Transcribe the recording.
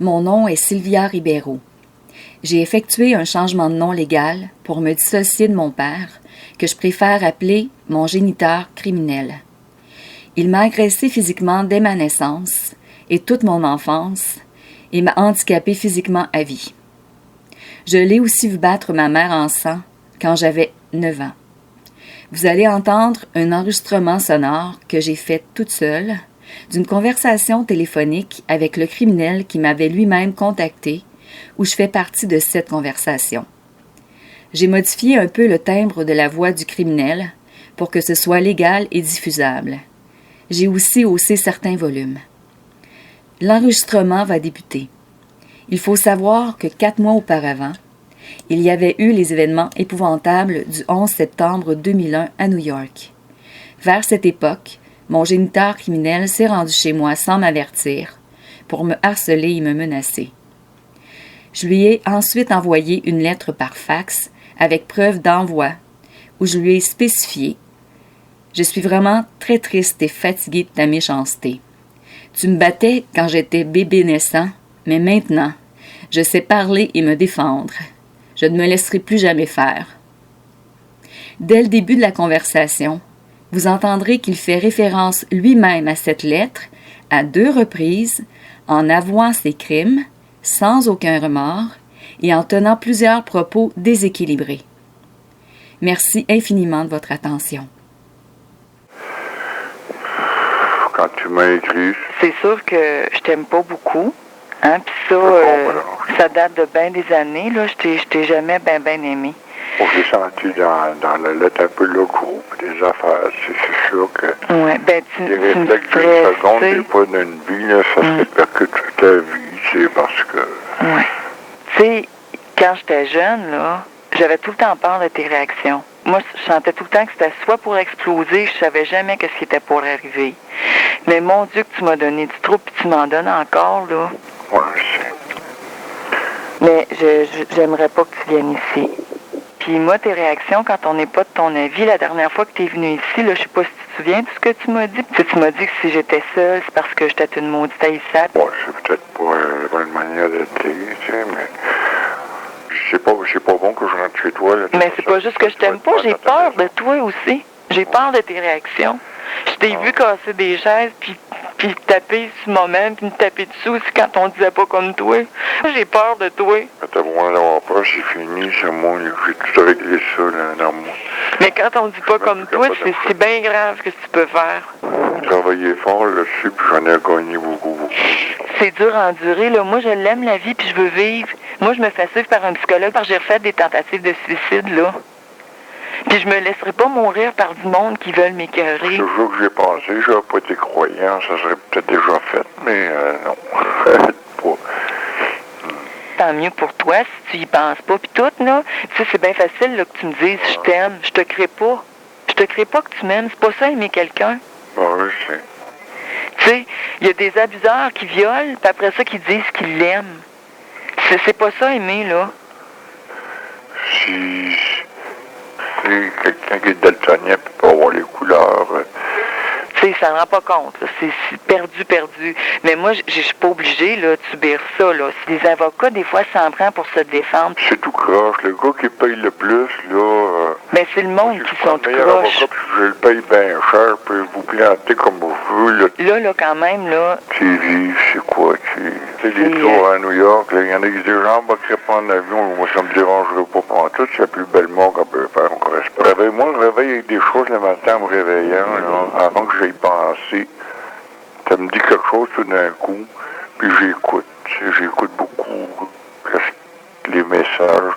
Mon nom est Sylvia Ribeiro. J'ai effectué un changement de nom légal pour me dissocier de mon père, que je préfère appeler mon géniteur criminel. Il m'a agressé physiquement dès ma naissance et toute mon enfance et m'a handicapé physiquement à vie. Je l'ai aussi vu battre ma mère en sang quand j'avais 9 ans. Vous allez entendre un enregistrement sonore que j'ai fait toute seule d'une conversation téléphonique avec le criminel qui m'avait lui-même contacté, où je fais partie de cette conversation. J'ai modifié un peu le timbre de la voix du criminel pour que ce soit légal et diffusable. J'ai aussi haussé certains volumes. L'enregistrement va débuter. Il faut savoir que 4 mois auparavant, il y avait eu les événements épouvantables du 11 septembre 2001 à New York. Vers cette époque, mon géniteur criminel s'est rendu chez moi sans m'avertir pour me harceler et me menacer. Je lui ai ensuite envoyé une lettre par fax avec preuve d'envoi où je lui ai spécifié « Je suis vraiment très triste et fatiguée de ta méchanceté. Tu me battais quand j'étais bébé naissant, mais maintenant, je sais parler et me défendre. Je ne me laisserai plus jamais faire. » Dès le début de la conversation, vous entendrez qu'il fait référence lui-même à cette lettre à 2 reprises en avouant ses crimes, sans aucun remords et en tenant plusieurs propos déséquilibrés. Merci infiniment de votre attention. Quand tu m'as écrit... C'est sûr que je t'aime pas beaucoup. Hein? Puis ça, ça date de bien des années. Là. Je t'ai jamais bien aimé. J'ai senti dans la lettre un peu le groupe, des affaires. C'est sûr que ouais, ben, les réflexes d'une seconde, des fois d'une vie, là, ça se répercute toute ta vie, c'est parce que... Oui. Tu sais, quand j'étais jeune, là, j'avais tout le temps peur de tes réactions. Moi, je sentais tout le temps que c'était soit pour exploser, je savais jamais ce qui était pour arriver. Mais mon Dieu, que tu m'as donné du trop, puis tu m'en donnes encore, là. Ouais, je sais. Mais j'aimerais pas que tu viennes ici. Puis moi, tes réactions, quand on n'est pas de ton avis, la dernière fois que tu es venu ici, là, je sais pas si tu te souviens de ce que tu m'as dit. Tu m'as dit que si j'étais seule, c'est parce que j'étais une maudite haïssable. Bon, c'est peut-être pas la bonne manière d'être, tu sais, mais... C'est pas bon que je rentre chez toi, là. Mais c'est pas juste que je t'aime pas, j'ai peur de toi aussi. J'ai peur de tes réactions. Je t'ai vu casser des chaises, puis taper sur moi-même, puis me taper dessous aussi quand on disait pas comme toi. J'ai peur de toi. T'as besoin d'avoir peur, c'est fini, c'est moi, j'ai tout réglé ça là, dans moi. Mais quand on dit pas comme toi, c'est bien grave ce que tu peux faire. J'ai travaillé fort là-dessus, puis j'en ai gagné beaucoup. C'est dur à endurer, là. Moi, je l'aime, la vie, puis je veux vivre. Moi, je me fais suivre par un psychologue, parce que j'ai refait des tentatives de suicide, là. Puis je me laisserai pas mourir par du monde qui veulent m'écœurer. C'est toujours que j'ai pensé, j'aurais pas été croyant, ça serait peut-être déjà fait, mais non. Pas. Tant mieux pour toi, si tu y penses pas, puis tout, là. Tu sais, c'est bien facile, là, que tu me dises « je t'aime », je te crée pas. Je te crée pas que tu m'aimes, c'est pas ça aimer quelqu'un. Je sais. Tu sais, il y a des abuseurs qui violent, puis après ça, qui disent qu'ils l'aiment. C'est pas ça aimer, là. Si quelqu'un qui est daltonien peut pas avoir les couleurs... Tu sais, ça ne rend pas compte. C'est perdu. Mais moi, je suis pas obligée là, de subir ça. Là. Si les avocats, des fois, s'en prennent pour se défendre. C'est tout croche. Le gars qui paye le plus, là... Mais c'est le monde qui sont tout croche. Je le paye bien cher, puis vous planter comme vous voulez. Là, quand même, là... Tu vis, c'est quoi, tu sais, les tours à New York, il y en a qui disent, j'embarquerai pas en avion, moi, ça me dérangerait pas pour tout. C'est la plus belle mort qu'on peut faire, on correspond. Réveille-moi, je réveille avec des choses le matin en me réveillant, là, avant que j'aille penser. Ça me dit quelque chose tout d'un coup, puis j'écoute. Tu sais, j'écoute beaucoup les messages